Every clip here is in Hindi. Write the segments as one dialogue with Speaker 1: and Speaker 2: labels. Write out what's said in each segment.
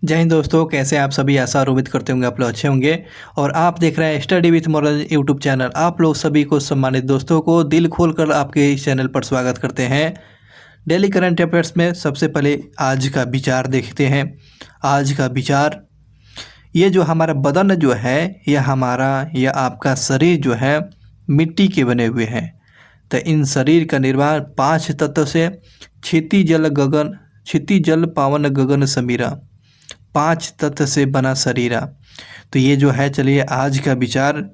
Speaker 1: जय हिंद दोस्तों, कैसे हैं आप सभी। आशा और उम्मीद करते होंगे आप लोग अच्छे होंगे। और आप देख रहे हैं study with moral YouTube channel. आप लोग सभी को, सम्मानित दोस्तों को, दिल खोल कर आपके इस चैनल पर स्वागत करते हैं। डेली करंट अफेयर्स में सबसे पहले आज का विचार देखते हैं। आज का विचार, ये जो हमारा बदन जो है, यह आपका शरीर जो है मिट्टी के बने हुए हैं। तो इन शरीर का निर्माण 5 तत्व से, क्षिति जल पावन गगन समीरा, 5 तत्व से बना शरीरा। तो ये जो है, चलिए आज का विचार,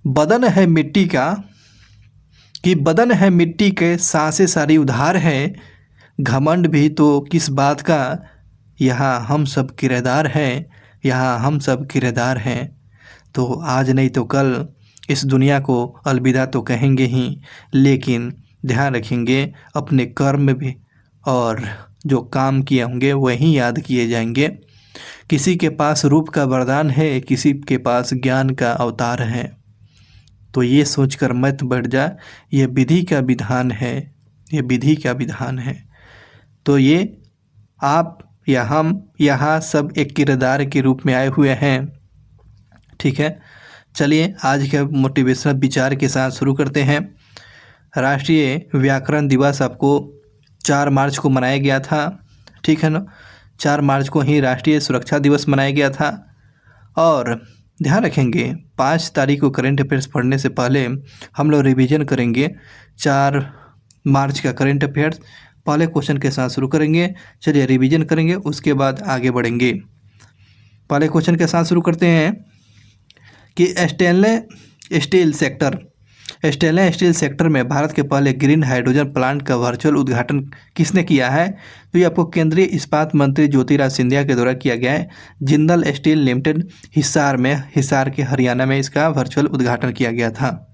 Speaker 1: बदन है मिट्टी का, कि बदन है मिट्टी के सांसें सारी उधार है, घमंड भी तो किस बात का, यहाँ हम सब किरदार हैं, यहाँ हम सब किरदार हैं। तो आज नहीं तो कल इस दुनिया को अलविदा तो कहेंगे ही, लेकिन ध्यान रखेंगे अपने कर्म भी, और जो काम किए होंगे वही याद किए जाएंगे। किसी के पास रूप का वरदान है, किसी के पास ज्ञान का अवतार है। तो ये सोचकर मत बढ़ जा, ये विधि का विधान है, ये विधि का विधान है। तो ये आप या हम यहाँ सब एक किरदार के रूप में आए हुए हैं। ठीक है, चलिए आज के मोटिवेशनल विचार के साथ शुरू करते हैं। राष्ट्रीय व्याकरण दिवस आपको 4 मार्च को मनाया गया था। ठीक है ना, 4 मार्च को ही राष्ट्रीय सुरक्षा दिवस मनाया गया था। और ध्यान रखेंगे 5 तारीख को करंट अफेयर्स पढ़ने से पहले हम लोग रिवीजन करेंगे 4 मार्च का करंट अफेयर्स। पहले क्वेश्चन के साथ शुरू करेंगे। चलिए रिवीजन करेंगे, उसके बाद आगे बढ़ेंगे। पहले क्वेश्चन के साथ शुरू करते हैं कि स्टेनले स्टील सेक्टर में भारत के पहले ग्रीन हाइड्रोजन प्लांट का वर्चुअल उद्घाटन किसने किया है। तो ये आपको केंद्रीय इस्पात मंत्री ज्योतिराज सिंधिया के द्वारा किया गया है। जिंदल स्टील लिमिटेड हिसार के हरियाणा में इसका वर्चुअल उद्घाटन किया गया था।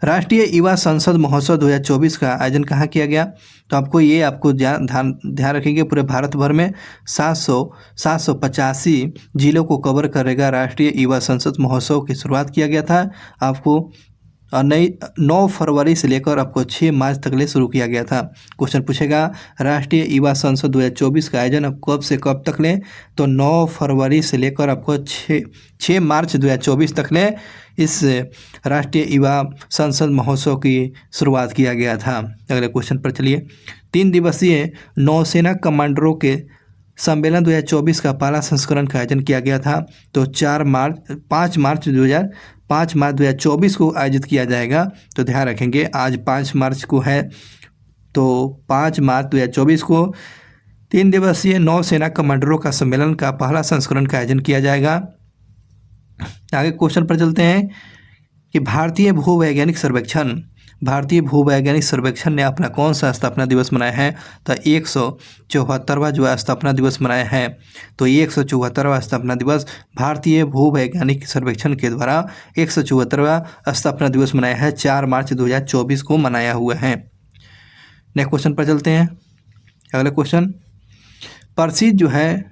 Speaker 1: राष्ट्रीय युवा संसद महोत्सव 2024 का आयोजन कहाँ किया गया। तो आपको ध्यान रखेंगे, पूरे भारत भर में 785 जिलों को कवर करेगा राष्ट्रीय युवा संसद महोत्सव की शुरुआत किया गया था। आपको 9 फरवरी से लेकर आपको 6 मार्च तक ले शुरू किया गया था। क्वेश्चन पूछेगा राष्ट्रीय युवा संसद 2024 का आयोजन अब कब से कब तक ले। तो 9 फरवरी से लेकर आपको 6 मार्च 2024 तक ले इस राष्ट्रीय युवा संसद महोत्सव की शुरुआत किया गया था। अगले क्वेश्चन पर चलिए। 3 दिवसीय नौसेना कमांडरों के सम्मेलन 2024 का पहला संस्करण का आयोजन किया गया था। तो 5 मार्च 2024 को आयोजित किया जाएगा। तो ध्यान रखेंगे आज 5 मार्च को है, तो 5 मार्च 2024 को 3 दिवसीय नौसेना कमांडरों का सम्मेलन का पहला संस्करण का आयोजन किया जाएगा। आगे क्वेश्चन पर चलते हैं कि भारतीय भूवैज्ञानिक सर्वेक्षण ने अपना कौन सा स्थापना दिवस मनाया है। तो 174वां जो स्थापना दिवस मनाया है। तो 174वां स्थापना दिवस भारतीय भूवैज्ञानिक सर्वेक्षण के द्वारा 174वां स्थापना दिवस मनाया है। 4 मार्च 2024 को मनाया हुआ है। नेक्स्ट क्वेश्चन पर चलते हैं। अगला क्वेश्चन, प्रसिद्ध जो है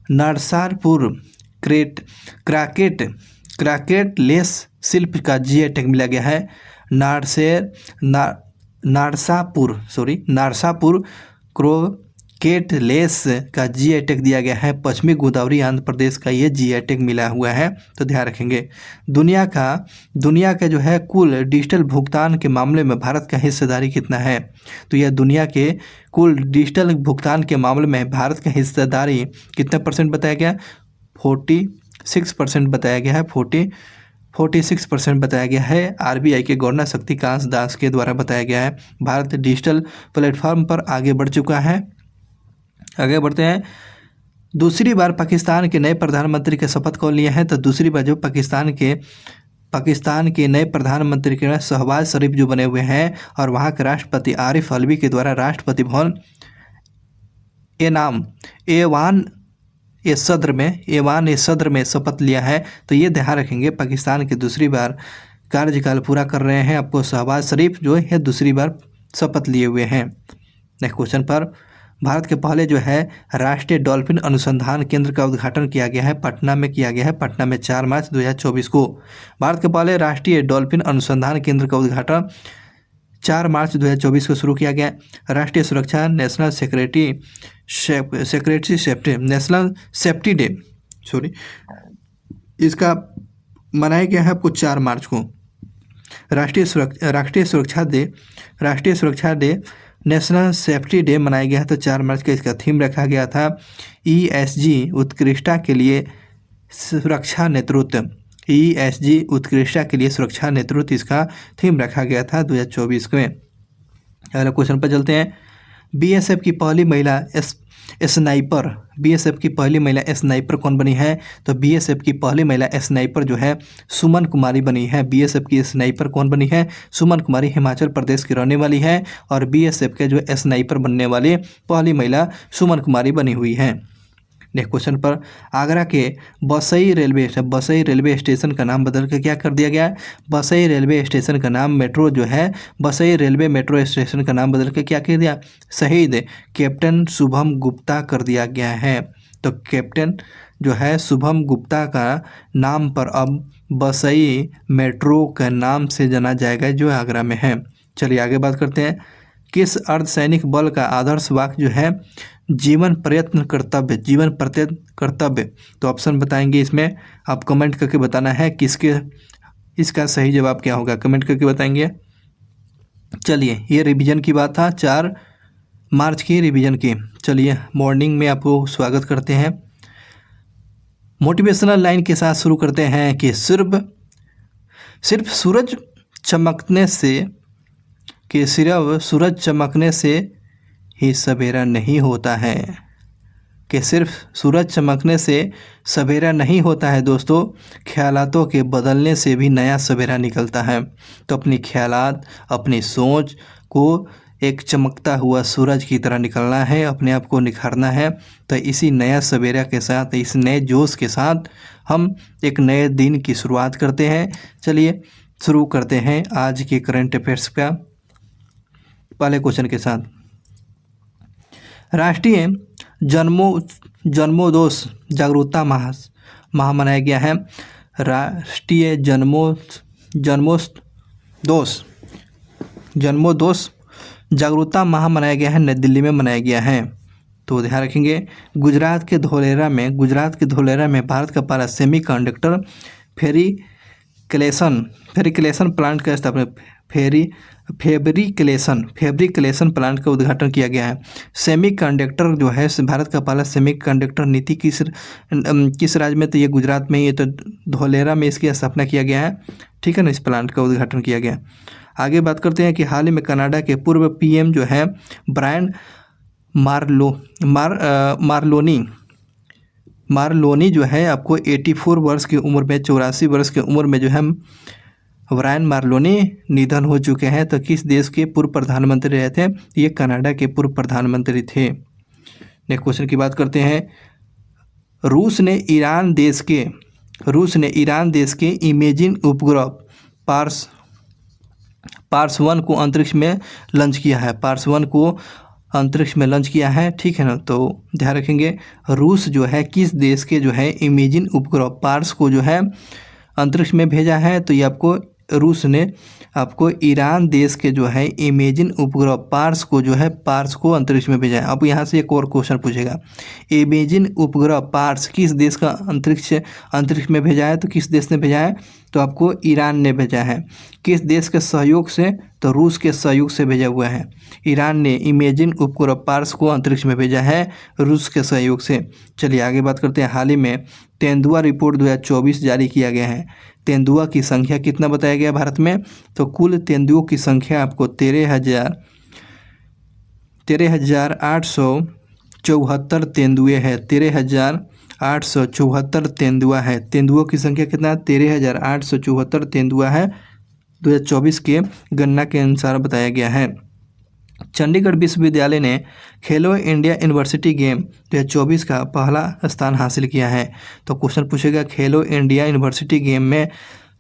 Speaker 1: नरसापुर क्राकेट लेस शिल्प का जीआई टैग मिला गया है। नारसापुर क्रोकेट लेस का जीआई टैग दिया गया है। पश्चिमी गोदावरी आंध्र प्रदेश का ये जीआई टैग मिला हुआ है। तो ध्यान रखेंगे दुनिया का जो है कुल डिजिटल भुगतान के मामले में भारत का हिस्सेदारी कितना है। तो यह दुनिया के कुल डिजिटल भुगतान के मामले में भारत का हिस्सेदारी कितना % बताया गया। 46% बताया गया है। 46% बताया गया है। आरबीआई के गवर्नर शक्तिकांत दास के द्वारा बताया गया है। भारत डिजिटल प्लेटफॉर्म पर आगे बढ़ चुका है। आगे बढ़ते हैं। दूसरी बार पाकिस्तान के नए प्रधानमंत्री के शपथ कौन लिए हैं। तो दूसरी बार जो पाकिस्तान के नए प्रधानमंत्री के शहबाज शरीफ जो बने हुए हैं, और वहाँ के राष्ट्रपति आरिफ अलवी के द्वारा राष्ट्रपति भवन एवान सदर में शपथ लिया है। तो ये ध्यान रखेंगे पाकिस्तान के दूसरी बार कार्यकाल पूरा कर रहे हैं आपको शहबाज शरीफ जो है दूसरी बार शपथ लिए हुए हैं। नेक्स्ट क्वेश्चन पर, भारत के पहले जो है राष्ट्रीय डॉल्फिन अनुसंधान केंद्र का उद्घाटन किया गया है। पटना में किया गया है। पटना में 4 मार्च 2024 को भारत के पहले राष्ट्रीय डॉल्फिन अनुसंधान केंद्र का उद्घाटन 4 मार्च 2024 को शुरू किया गया। राष्ट्रीय सुरक्षा national secretary safety national safety day sorry इसका मनाया गया है आपको 4 मार्च को। राष्ट्रीय सुरक्षा डे नेशनल सेफ्टी डे मनाया गया है तो 4 मार्च का इसका थीम रखा गया था ESG उत्कृष्टता के लिए सुरक्षा नेतृत्व। ESG उत्कृष्टता के लिए सुरक्षा नेतृत्व इसका थीम रखा गया था 2024 में। अगला क्वेश्चन पर चलते हैं। BSF की पहली महिला स्नाइपर कौन बनी है? तो BSF की पहली महिला स्नाइपर जो है सुमन कुमारी बनी है। BSF की स्नाइपर कौन बनी है? सुमन कुमारी हिमाचल प्रदेश की रहने वाली है और BSF के जो स्नाइपर बनने वाली पहली महिला सुमन कुमारी बनी हुई है। नेक्स्ट क्वेश्चन पर आगरा के बसई रेलवे स्टेशन का नाम बदल के क्या कर दिया गया है? बसई रेलवे स्टेशन का नाम बसई रेलवे मेट्रो स्टेशन का नाम बदल के क्या कर दिया? शहीद कैप्टन शुभम गुप्ता कर दिया गया है। तो कैप्टन जो है शुभम गुप्ता का नाम पर अब बसई मेट्रो के नाम से जाना जाएगा जो आगरा में है। चलिए आगे बात करते हैं। किस अर्धसैनिक बल का आदर्श वाक्य जो है जीवन प्रयत्न कर्तव्य। तो ऑप्शन बताएंगे इसमें, आप कमेंट करके बताना है किसके इसका सही जवाब क्या होगा, कमेंट करके बताएंगे। चलिए ये रिवीजन की बात था 4 मार्च की रिवीजन की। चलिए मॉर्निंग में आपको स्वागत करते हैं। मोटिवेशनल लाइन के साथ शुरू करते हैं कि सिर्फ सूरज चमकने से ही सवेरा नहीं होता है। कि सिर्फ सूरज चमकने से सवेरा नहीं होता है दोस्तों, ख्यालातों के बदलने से भी नया सवेरा निकलता है। तो अपनी ख्यालात, अपनी सोच को एक चमकता हुआ सूरज की तरह निकलना है, अपने आप को निखारना है। तो इसी नया सवेरा के साथ, इस नए जोश के साथ हम एक नए दिन की शुरुआत करते हैं। चलिए शुरू करते हैं आज के करंट अफेयर्स का पहले क्वेश्चन के साथ। राष्ट्रीय जन्मोत्सव जागरूकता माह मनाया गया है। राष्ट्रीय जन्मोत्सव जागरूकता माह मनाया गया है, नई दिल्ली में मनाया गया है। तो ध्यान रखेंगे। गुजरात के धोलेरा में भारत का पहला सेमीकंडक्टर फैब्रिकेशन प्लांट का स्थापना फैब्रिकेशन प्लांट का उद्घाटन किया गया है। सेमीकंडक्टर जो है भारत का पहला सेमीकंडक्टर नीति किस राज्य में? तो ये गुजरात में, ये तो धोलेरा में इसकी स्थापना किया गया है। ठीक है ना, इस प्लांट का उद्घाटन किया गया। आगे बात करते हैं कि हाल ही में कनाडा के पूर्व PM जो है ब्रायन मार्लोनी जो है आपको 84 वर्ष की उम्र में, 84 वर्ष की उम्र में जो है ब्रायन मार्लोनी निधन हो चुके हैं। तो किस देश के पूर्व प्रधानमंत्री रहे थे? ये कनाडा के पूर्व प्रधानमंत्री थे। नेक्स्ट क्वेश्चन की बात करते हैं। रूस ने ईरान देश के इमेजिंग उपग्रह पार्स 1 को अंतरिक्ष में लॉन्च किया है। ठीक है ना, तो ध्यान रखेंगे। रूस जो है किस देश के जो है इमेजिंग उपग्रह पार्स को जो है अंतरिक्ष में भेजा है? तो ये आपको रूस ने आपको ईरान देश के जो है इमेजिन उपग्रह पार्स को अंतरिक्ष में भेजा है। अब यहाँ से एक और क्वेश्चन पूछेगा, इमेजिन उपग्रह पार्स किस देश का अंतरिक्ष में भेजा है? तो किस देश ने भेजा है? तो आपको ईरान ने भेजा है। किस देश के सहयोग से? तो रूस के सहयोग से भेजा हुआ है। ईरान ने इमेजिन उपग्रह पार्स को अंतरिक्ष में भेजा है रूस के सहयोग से। चलिए आगे बात करते हैं। हाल ही में तेंदुआ रिपोर्ट 2024 जारी किया गया है। तेंदुआ की संख्या कितना बताया गया भारत में? तो कुल तेंदुओं की संख्या आपको 13,874 तेंदुए है। 13,874 तेंदुआ है। तेंदुओं की संख्या कितना? 13,874 तेंदुआ है। 2024 के गणना के अनुसार बताया गया है। चंडीगढ़ विश्वविद्यालय ने खेलो इंडिया यूनिवर्सिटी गेम 2024 का पहला स्थान हासिल किया है। तो क्वेश्चन पूछेगा, खेलो इंडिया यूनिवर्सिटी गेम में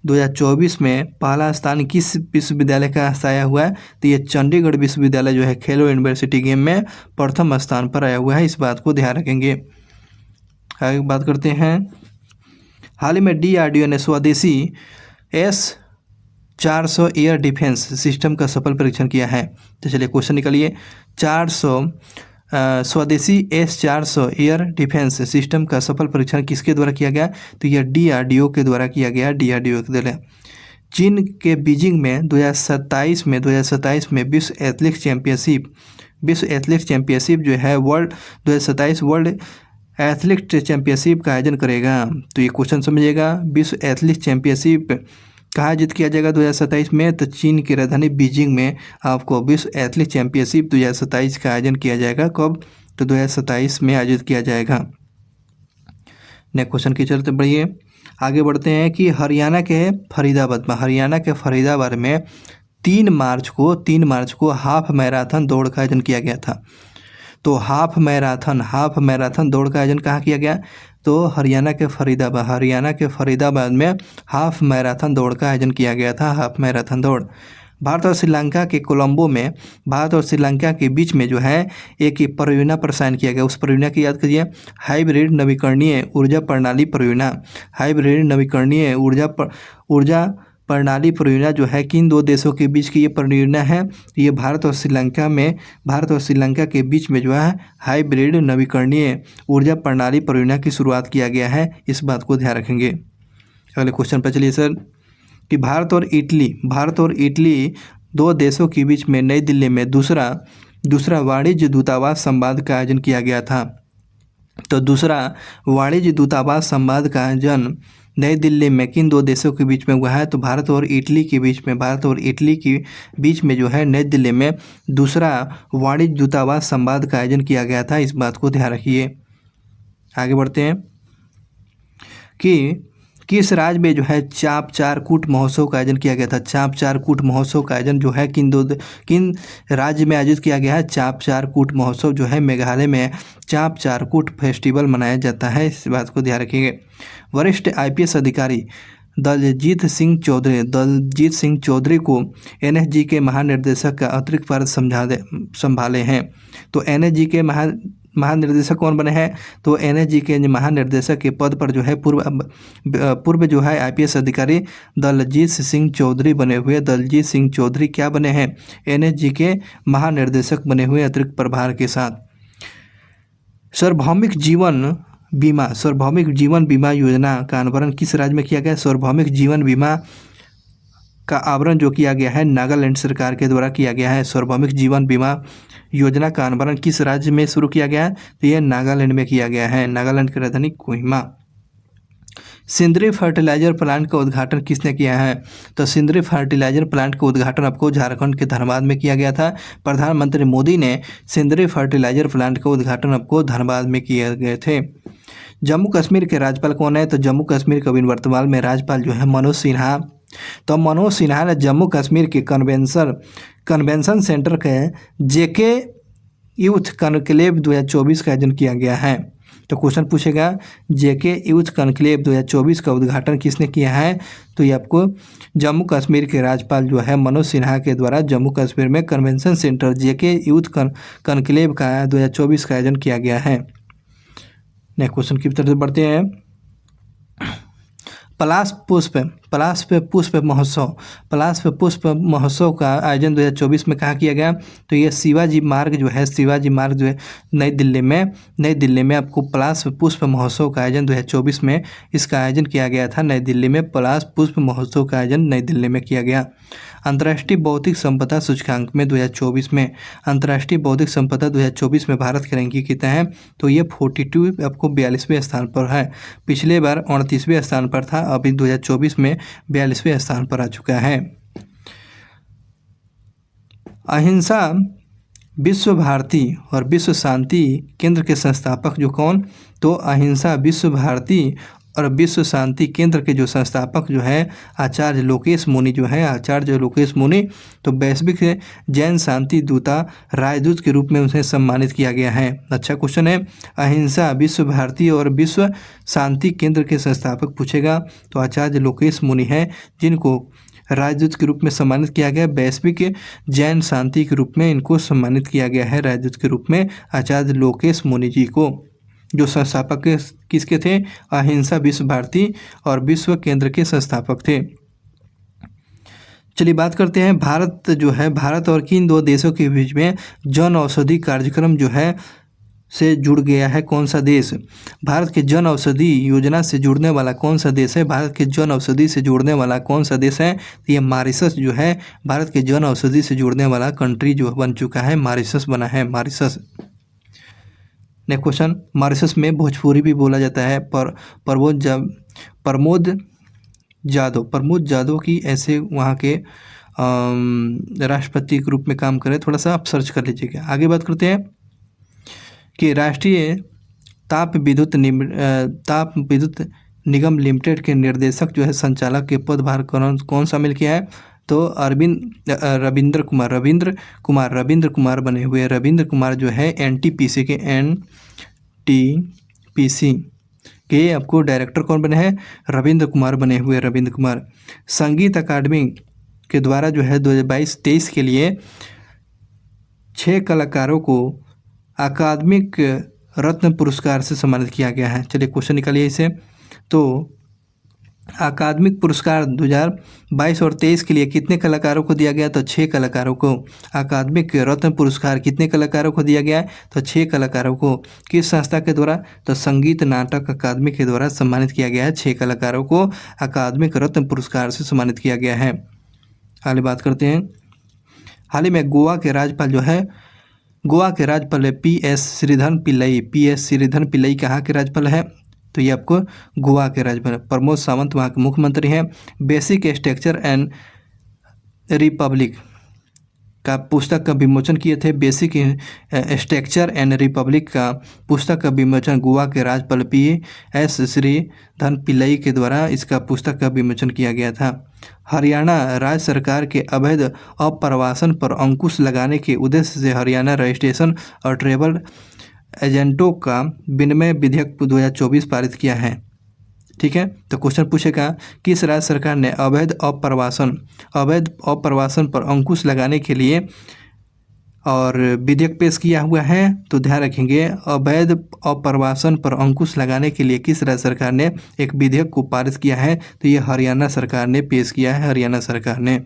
Speaker 1: 2024 में पहला स्थान किस विश्वविद्यालय का आया हुआ है? तो ये चंडीगढ़ विश्वविद्यालय जो है खेलो यूनिवर्सिटी गेम में प्रथम स्थान पर आया हुआ है। इस बात को ध्यान रखेंगे। आगे बात करते हैं। हाल ही में DRDO ने स्वदेशी S-400 एयर डिफेंस सिस्टम का सफल परीक्षण किया है। तो चलिए क्वेश्चन निकालिए। स्वदेशी S-400 एयर डिफेंस सिस्टम का सफल परीक्षण किसके द्वारा किया गया? तो यह DRDO के द्वारा किया गया, DRDO के द्वारा। चीन के बीजिंग में 2027 में विश्व एथलेटिक्स चैंपियनशिप जो है वर्ल्ड 2027 वर्ल्ड एथलेटिक्स चैंपियनशिप का आयोजन करेगा। तो ये क्वेश्चन समझिएगा, विश्व एथलेटिक्स चैंपियनशिप कहाँ आयोजित किया जाएगा 2027 में? तो चीन की राजधानी बीजिंग में आपको विश्व एथलेटिक्स चैंपियनशिप 2027 का आयोजन किया जाएगा। कब? तो 2027 में आयोजित किया जाएगा। नेक्स्ट क्वेश्चन की चलते बढ़िए आगे बढ़ते हैं कि हरियाणा के फरीदाबाद में 3 मार्च को हाफ मैराथन दौड़ का आयोजन किया गया था। तो हाफ मैराथन दौड़ का आयोजन कहाँ किया गया? तो हरियाणा के फरीदाबाद में हाफ मैराथन दौड़ का आयोजन किया गया था, हाफ मैराथन दौड़। भारत और श्रीलंका के कोलंबो में भारत और श्रीलंका के बीच में जो है एक परियोजना पर साइन किया गया। उस परियोजना की याद करिए, हाइब्रिड नवीकरणीय ऊर्जा प्रणाली परियोजना। हाइब्रिड नवीकरणीय ऊर्जा प्रणाली परियोजना जो है किन 2 देशों के बीच की ये परियोजना है? ये भारत और श्रीलंका के बीच में जो है हाइब्रिड नवीकरणीय ऊर्जा प्रणाली परियोजना की शुरुआत किया गया है। इस बात को ध्यान रखेंगे। अगले क्वेश्चन पर चलिए सर कि भारत और इटली 2 देशों के बीच में नई दिल्ली में दूसरा वाणिज्य दूतावास संवाद का आयोजन किया गया था। तो दूसरा वाणिज्य दूतावास संवाद का आयोजन नई दिल्ली में किन 2 देशों के बीच में हुआ है? तो भारत और इटली के बीच में जो है नई दिल्ली में दूसरा वाणिज्य दूतावास संवाद का आयोजन किया गया था। इस बात को ध्यान रखिए। आगे बढ़ते हैं कि किस राज्य में जो है चाप चार कूट महोत्सव का आयोजन किया गया था? चाप चार कूट महोत्सव का आयोजन जो है किन राज्य में आयोजित किया गया है? चाप चार कूट महोत्सव जो है मेघालय में चाप चार कूट फेस्टिवल मनाया जाता है। इस बात को ध्यान रखिएगा। वरिष्ठ IPS अधिकारी दलजीत सिंह चौधरी को NSG के महानिर्देशक का अतिरिक्त पद संभाले हैं। तो NSG के महानिर्देशक कौन बने हैं? तो NSG के महानिर्देशक के पद पर जो है पूर्व जो है IPS अधिकारी दलजीत सिंह चौधरी बने हुए। दलजीत सिंह चौधरी क्या बने हैं? NSG के महानिर्देशक बने हुए अतिरिक्त प्रभार के साथ। सार्वभौमिक जीवन बीमा योजना का अनावरण किस राज्य में किया गया? सार्वभौमिक जीवन बीमा का अनावरण जो किया गया है नागालैंड सरकार के द्वारा किया गया है। सार्वभौमिक जीवन बीमा योजना का अनावरण किस राज्य में शुरू किया गया है? तो यह नागालैंड में किया गया है। नागालैंड की राजधानी कोहिमा। सिंदरी फर्टिलाइजर प्लांट का उद्घाटन किसने किया है? तो सिंदरी फर्टिलाइजर प्लांट का उद्घाटन आपको झारखंड के धनबाद में किया गया था। प्रधानमंत्री मोदी ने सिंदरी फर्टिलाइजर प्लांट का उद्घाटन आपको धनबाद में किए गए थे। जम्मू कश्मीर के राज्यपाल कौन है? तो जम्मू कश्मीर के वर्तमान में राज्यपाल जो है मनोज सिन्हा। तो मनोज सिन्हा ने जम्मू कश्मीर के कन्वेंशन सेंटर के JK यूथ कॉन्क्लेव 2024 का आयोजन किया गया है। तो क्वेश्चन पूछेगा JK यूथ कॉन्क्लेव 2024 का उद्घाटन किसने किया है? तो ये आपको जम्मू कश्मीर के राज्यपाल जो है मनोज सिन्हा के द्वारा जम्मू कश्मीर में convention centre JK youth conclave का 2024 का आयोजन किया गया है। नेक्स्ट क्वेश्चन की तरफ बढ़ते हैं। पलाश पुष्प महोत्सव का आयोजन 2024 में कहाँ किया गया? तो ये शिवाजी मार्ग जो है नई दिल्ली में आपको पलाश पुष्प महोत्सव का आयोजन 2024 में इसका आयोजन किया गया था। नई दिल्ली में पलाश पुष्प महोत्सव का आयोजन नई दिल्ली में किया गया। अंतर्राष्ट्रीय बौद्धिक संपदा सूचकांक में 2024 में अंतर्राष्ट्रीय बौद्धिक संपदा 2024 में भारत की रैंकिंग कितना है? तो ये 42 आपको 42वें स्थान पर है। पिछले बार 29वें स्थान पर था, अभी 2024 में 42वें स्थान पर आ चुका है। अहिंसा विश्व भारती और विश्व शांति केंद्र के संस्थापक जो कौन? तो अहिंसा विश्व भारती और विश्व शांति केंद्र के जो संस्थापक जो है आचार्य लोकेश मुनि तो वैश्विक जैन शांति राजदूत के रूप में उन्हें सम्मानित किया गया है। अच्छा क्वेश्चन है। अहिंसा विश्व भारती और विश्व शांति केंद्र के संस्थापक पूछेगा तो आचार्य लोकेश मुनि है, जिनको राजदूत के रूप में सम्मानित किया गया। वैश्विक जैन शांति के रूप में इनको सम्मानित किया गया है राजदूत के रूप में आचार्य लोकेश मुनि जी को, जो संस्थापक किसके थे? अहिंसा विश्व भारती और विश्व केंद्र के संस्थापक थे। चलिए बात करते हैं भारत और किन 2 देशों के बीच में जन औषधि कार्यक्रम जो है से जुड़ गया है कौन सा देश? भारत के जन औषधि योजना से जुड़ने वाला कौन सा देश है? भारत के जन औषधि से जुड़ने वाला कौन सा देश है? तो ये मॉरिशस जो है भारत के जन औषधि से जुड़ने वाला कंट्री जो बन चुका है, मॉरिशस बना है, मॉरिशस। नेक्स्ट क्वेश्चन, मॉरिशस में भोजपुरी भी बोला जाता है। प्रमोद जादव की ऐसे वहाँ के राष्ट्रपति के रूप में काम करे, थोड़ा सा आप सर्च कर लीजिएगा। आगे बात करते हैं कि राष्ट्रीय ताप विद्युत निगम लिमिटेड के निर्देशक जो है संचालक के पदभार कौन शामिल किया है? तो रविंद्र कुमार बने हुए। रविंद्र कुमार जो है एनटीपीसी के आपको डायरेक्टर कौन बने हैं? रविंद्र कुमार बने हुए, रविंद्र कुमार। संगीत अकादमी के द्वारा जो है 2022-23 के लिए 6 कलाकारों को अकादमिक रत्न पुरस्कार से सम्मानित किया गया है। चलिए क्वेश्चन निकालिए इसे। तो अकादमिक पुरस्कार 2022 और 23 के लिए कितने कलाकारों को दिया गया? तो 6 कलाकारों को। अकादमिक रत्न पुरस्कार कितने कलाकारों को दिया गया है? तो 6 कलाकारों को। किस संस्था के द्वारा? तो संगीत नाटक अकादमी के द्वारा सम्मानित किया गया है। 6 कलाकारों को अकादमिक रत्न पुरस्कार से सम्मानित किया गया है। आगे बात करते हैं। हाल ही में गोवा के राज्यपाल PS श्रीधरन पिल्लई कहाँ के राज्यपाल है? तो ये आपको गोवा के राज्यपाल। प्रमोद सावंत वहाँ के मुख्यमंत्री हैं। बेसिक स्ट्रक्चर एंड रिपब्लिक का पुस्तक का विमोचन किए थे। बेसिक स्ट्रक्चर एंड रिपब्लिक का पुस्तक का विमोचन गोवा के राज्यपाल PS श्रीधरन पिल्लई के द्वारा इसका पुस्तक का विमोचन किया गया था। हरियाणा राज्य सरकार के अवैध अप्रवासन पर अंकुश लगाने के उद्देश्य से हरियाणा रजिस्ट्रेशन और ट्रेवल एजेंटों का विनिमय विधेयक 2024 पारित किया है। ठीक है, तो क्वेश्चन पूछेगा किस राज्य सरकार ने अवैध अप्रवासन पर अंकुश लगाने के लिए और विधेयक पेश किया हुआ है? तो ध्यान रखेंगे, अवैध अप्रवासन पर अंकुश लगाने के लिए किस राज्य सरकार ने एक विधेयक को पारित किया है? तो ये हरियाणा सरकार ने पेश किया है, हरियाणा सरकार ने।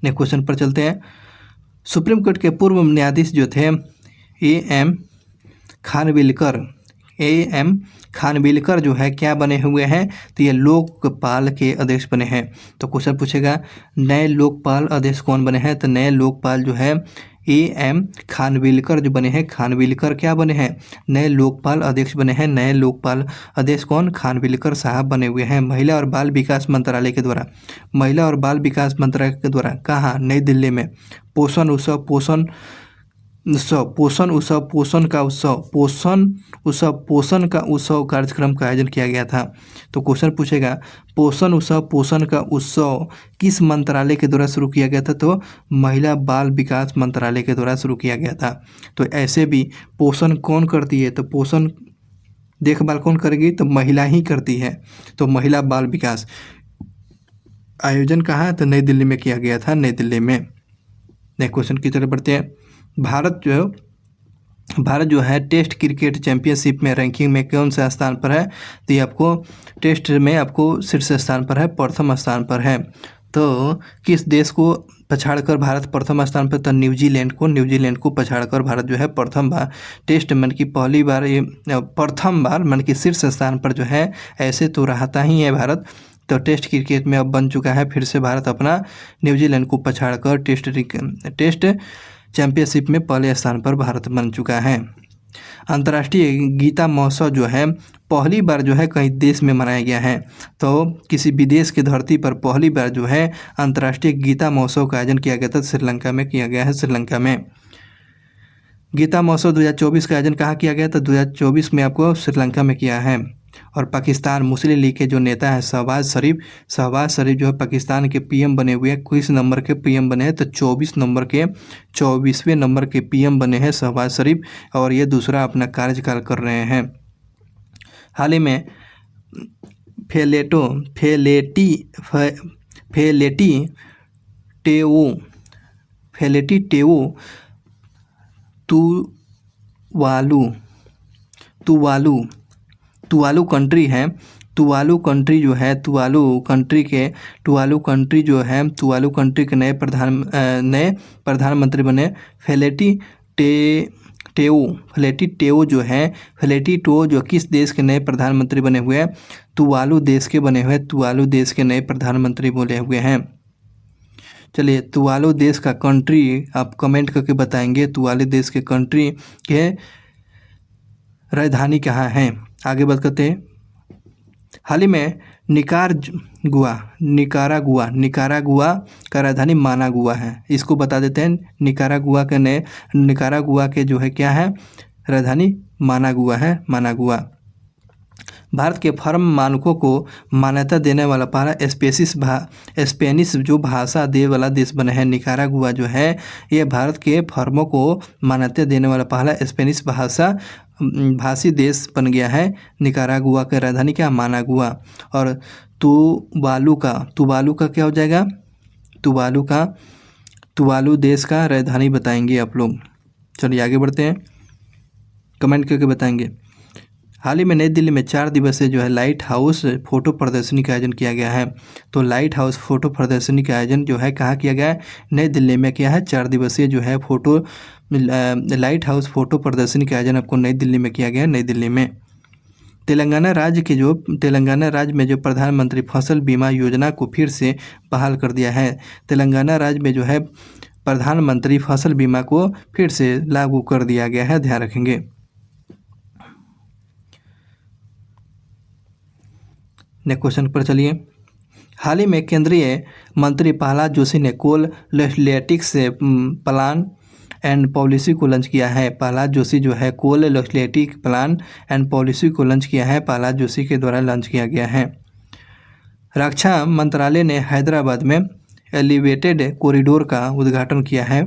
Speaker 1: नेक्स्ट क्वेश्चन पर चलते हैं। सुप्रीम कोर्ट के पूर्व न्यायाधीश जो थे AM खानविलकर जो है क्या बने हुए हैं? तो ये लोकपाल के अध्यक्ष बने हैं। तो क्वेश्चन पूछेगा नए लोकपाल अध्यक्ष कौन बने हैं? तो नए लोकपाल जो है AM खानविलकर जो बने हैं। खानविलकर क्या बने हैं? नए लोकपाल अध्यक्ष बने हैं। नए लोकपाल अध्यक्ष कौन? खानविलकर साहब बने हुए हैं। महिला और बाल विकास मंत्रालय के द्वारा कहाँ? नई दिल्ली में पोषण का उत्सव कार्यक्रम का आयोजन किया गया था। तो क्वेश्चन पूछेगा पोषण का उत्सव किस मंत्रालय के द्वारा शुरू किया गया था? तो महिला बाल विकास मंत्रालय के द्वारा शुरू किया गया था। तो ऐसे भी पोषण कौन करती है? तो पोषण देखभाल कौन करेगी? तो महिला ही करती है। तो महिला बाल विकास आयोजन कहाँ? तो नई दिल्ली में किया गया था, नई दिल्ली में। नेक्स्ट क्वेश्चन की तरफ बढ़ते हैं। भारत जो है टेस्ट क्रिकेट चैंपियनशिप में रैंकिंग में कौन सा स्थान पर है? तो ये आपको टेस्ट में आपको शीर्ष स्थान पर है, प्रथम स्थान पर है। तो किस देश को पछाड़कर भारत प्रथम स्थान पर? तो न्यूजीलैंड को पछाड़कर भारत जो है प्रथम बार टेस्ट प्रथम बार मन की शीर्ष स्थान पर जो है। ऐसे तो रहता ही है भारत। तो टेस्ट क्रिकेट में अब बन चुका है फिर से भारत अपना न्यूजीलैंड को पछाड़कर टेस्ट चैंपियनशिप में पहले स्थान पर भारत बन चुका है। अंतर्राष्ट्रीय गीता महोत्सव जो है पहली बार जो है कई देश में मनाया गया है। तो किसी विदेश की धरती पर पहली बार जो है अंतर्राष्ट्रीय गीता महोत्सव का आयोजन किया गया था, श्रीलंका में किया गया है। श्रीलंका में गीता महोत्सव 2024 का आयोजन कहाँ किया गया? तो 2024 में आपको श्रीलंका में किया है। और पाकिस्तान मुस्लिम लीग के जो नेता है शहबाज शरीफ जो है पाकिस्तान के PM बने हुए हैं। किस नंबर के PM बने हैं? तो 24वें नंबर के PM बने हैं शहबाज शरीफ, और ये दूसरा अपना कार्यकाल कर रहे हैं। हाल ही में फेलेटी टेओ तुवालू कंट्री है। तुवालू कंट्री के नए प्रधानमंत्री बने फेलेटी फ्लेटी टेओ जो किस देश के नए प्रधानमंत्री बने हुए हैं? तुवालू देश के बने हुए, तुवालू देश के नए प्रधानमंत्री बोले हुए हैं। चलिए, तुवालू देश का कंट्री आप कमेंट करके बताएंगे, तुवालू देश के कंट्री के राजधानी कहाँ है? आगे बात करते हैं। हाल ही में निकारागुआ का राजधानी मानागुआ है। इसको बता देते हैं, निकारागुआ के जो है क्या है राजधानी? मानागुआ है, मानागुआ। भारत के फर्म मानकों को मान्यता देने वाला पहला स्पेनिश जो भाषा दे वाला देश बना है। निकारागुआ जो है ये भारत के फर्मों को मान्यता देने वाला पहला स्पेनिश भाषी देश बन गया है। निकारागुआ का राजधानी क्या? मानागुआ। और तुवालू का क्या हो जाएगा? तुवालू देश का राजधानी बताएंगे आप लोग। चलिए आगे बढ़ते हैं, कमेंट करके बताएंगे। हाल ही में नई दिल्ली में 4 दिवसीय जो है लाइट हाउस फोटो प्रदर्शनी का आयोजन किया गया है। तो लाइट हाउस फोटो प्रदर्शनी का आयोजन जो है कहाँ किया गया है? नई दिल्ली में किया है। 4 दिवसीय जो है लाइट हाउस फोटो प्रदर्शनी का आयोजन आपको नई दिल्ली में किया गया है, नई दिल्ली में। तेलंगाना राज्य में जो प्रधानमंत्री फसल बीमा योजना को फिर से बहाल कर दिया है। तेलंगाना राज्य में जो है प्रधानमंत्री फसल बीमा को फिर से लागू कर दिया गया है, ध्यान रखेंगे। नेक्स्ट क्वेश्चन पर चलिए। हाल ही में केंद्रीय मंत्री प्रहलाद जोशी ने कोल लेजिस्लेटिक्स प्लान एंड पॉलिसी को लॉन्च किया है। प्रहलाद जोशी जो है कोल लेजिस्लेटिव प्लान एंड पॉलिसी को लॉन्च किया है, प्रहलाद जोशी के द्वारा लॉन्च किया गया है। रक्षा मंत्रालय ने हैदराबाद में एलिवेटेड कॉरिडोर का उद्घाटन किया है।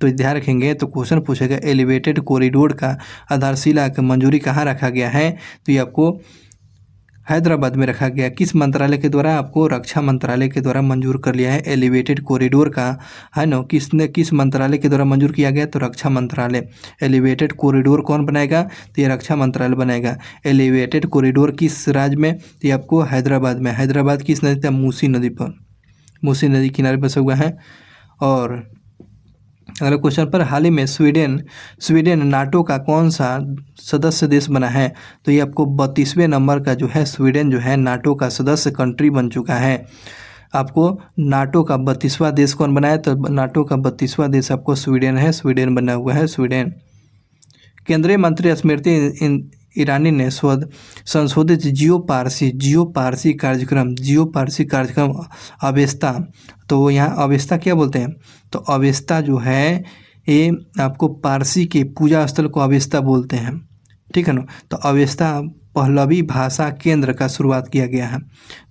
Speaker 1: तो ध्यान रखेंगे, तो क्वेश्चन पूछेगा एलिवेटेड कॉरिडोर का आधारशिला की मंजूरी कहाँ रखा गया है? तो ये आपको हैदराबाद में रखा गया। किस मंत्रालय के द्वारा? आपको रक्षा मंत्रालय के द्वारा मंजूर कर लिया है एलिवेटेड कॉरिडोर का, है ना। किस मंत्रालय के द्वारा मंजूर किया गया? तो रक्षा मंत्रालय। एलिवेटेड कॉरिडोर कौन बनाएगा? तो ये रक्षा मंत्रालय बनाएगा। एलिवेटेड कॉरिडोर किस राज्य में? तो ये आपको हैदराबाद में। हैदराबाद किस नदी पर? मूसी नदी पर, मूसी नदी किनारे बसा हुआ है। और अगले क्वेश्चन पर, हाल ही में स्वीडन नाटो का कौन सा सदस्य देश बना है? तो ये आपको 32वें नंबर का जो है स्वीडन जो है नाटो का सदस्य कंट्री बन चुका है। आपको नाटो का 32वां देश कौन बना है? तो नाटो का 32वां देश आपको स्वीडन है, स्वीडन बना हुआ है, स्वीडन। केंद्रीय मंत्री स्मृति ईरानी ने संशोधित जियो पारसी कार्यक्रम अवेस्ता, तो यहाँ अवेस्ता क्या बोलते हैं? तो अवेस्ता जो है ये आपको पारसी के पूजा स्थल को अवेस्ता बोलते हैं, ठीक है ना। तो अवेस्ता पहलवी भाषा केंद्र का शुरुआत किया गया है।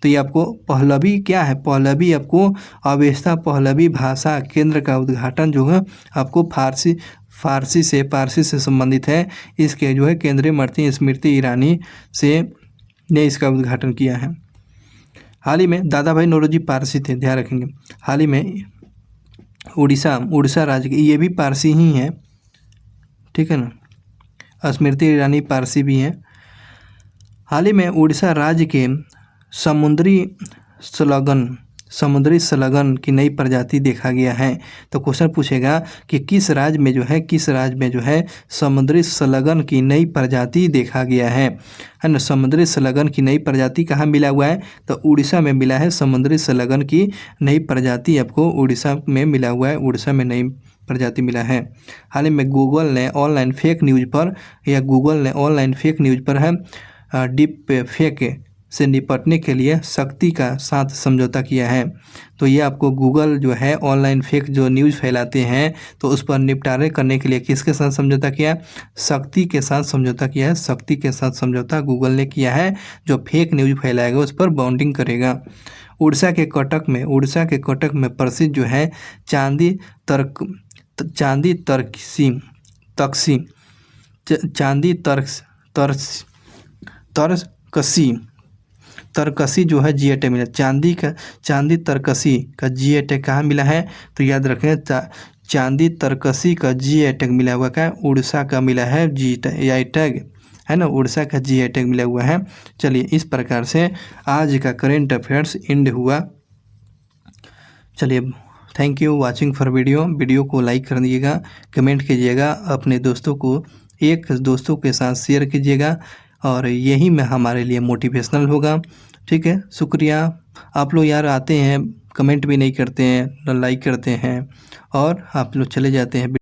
Speaker 1: तो ये आपको पहलवी क्या है? पहलवी आपको अवेस्ता पहलवी भाषा केंद्र का उद्घाटन जो है आपको पारसी से संबंधित है। इसके जो है केंद्रीय मंत्री स्मृति ईरानी ने इसका उद्घाटन किया है। हाल ही में दादा भाई नौरोजी पारसी थे, ध्यान रखेंगे। हाल ही में उड़ीसा राज्य के ये भी पारसी ही हैं, ठीक है ना। स्मृति ईरानी पारसी भी हैं। हाल ही में उड़ीसा राज्य के समुद्री सलगन की नई प्रजाति देखा गया है। तो क्वेश्चन पूछेगा कि किस राज्य में जो है समुद्री सलगन की नई प्रजाति देखा गया है ना। समुद्री सलगन की नई प्रजाति कहाँ मिला हुआ है? तो उड़ीसा में मिला है। समुद्री सलगन की नई प्रजाति आपको उड़ीसा में मिला हुआ है, उड़ीसा में नई प्रजाति मिला है। हाल ही में गूगल ने ऑनलाइन फेक न्यूज़ पर है डीप फेक से निपटने के लिए शक्ति का साथ समझौता किया है। तो ये आपको गूगल जो है ऑनलाइन फेक जो न्यूज़ फैलाते हैं तो उस पर निपटारे करने के लिए किसके साथ समझौता किया? शक्ति के साथ समझौता किया है। शक्ति के साथ समझौता गूगल ने किया है। जो फेक न्यूज़ फैलाएगा उस पर बाउंडिंग करेगा। उड़ीसा के कटक में प्रसिद्ध जो है चांदी तरकसी जो है जीए टैग मिला। चांदी तरकसी का जीए टैग कहाँ मिला है? तो याद रखें चांदी तरकसी का जीए टैग मिला हुआ क्या? उड़ीसा का मिला है जीआई टैग, है ना। उड़ीसा का जीआई टैग मिला हुआ है। चलिए इस प्रकार से आज का करेंट अफेयर्स एंड हुआ। चलिए, thank you watching for video को लाइक कर दीजिएगा, कमेंट कीजिएगा, अपने दोस्तों को एक दोस्तों के साथ शेयर कीजिएगा और यही में हमारे लिए मोटिवेशनल होगा। ठीक है, शुक्रिया। आप लोग यार आते हैं, कमेंट भी नहीं करते हैं, ना लाइक करते हैं और आप लोग चले जाते हैं।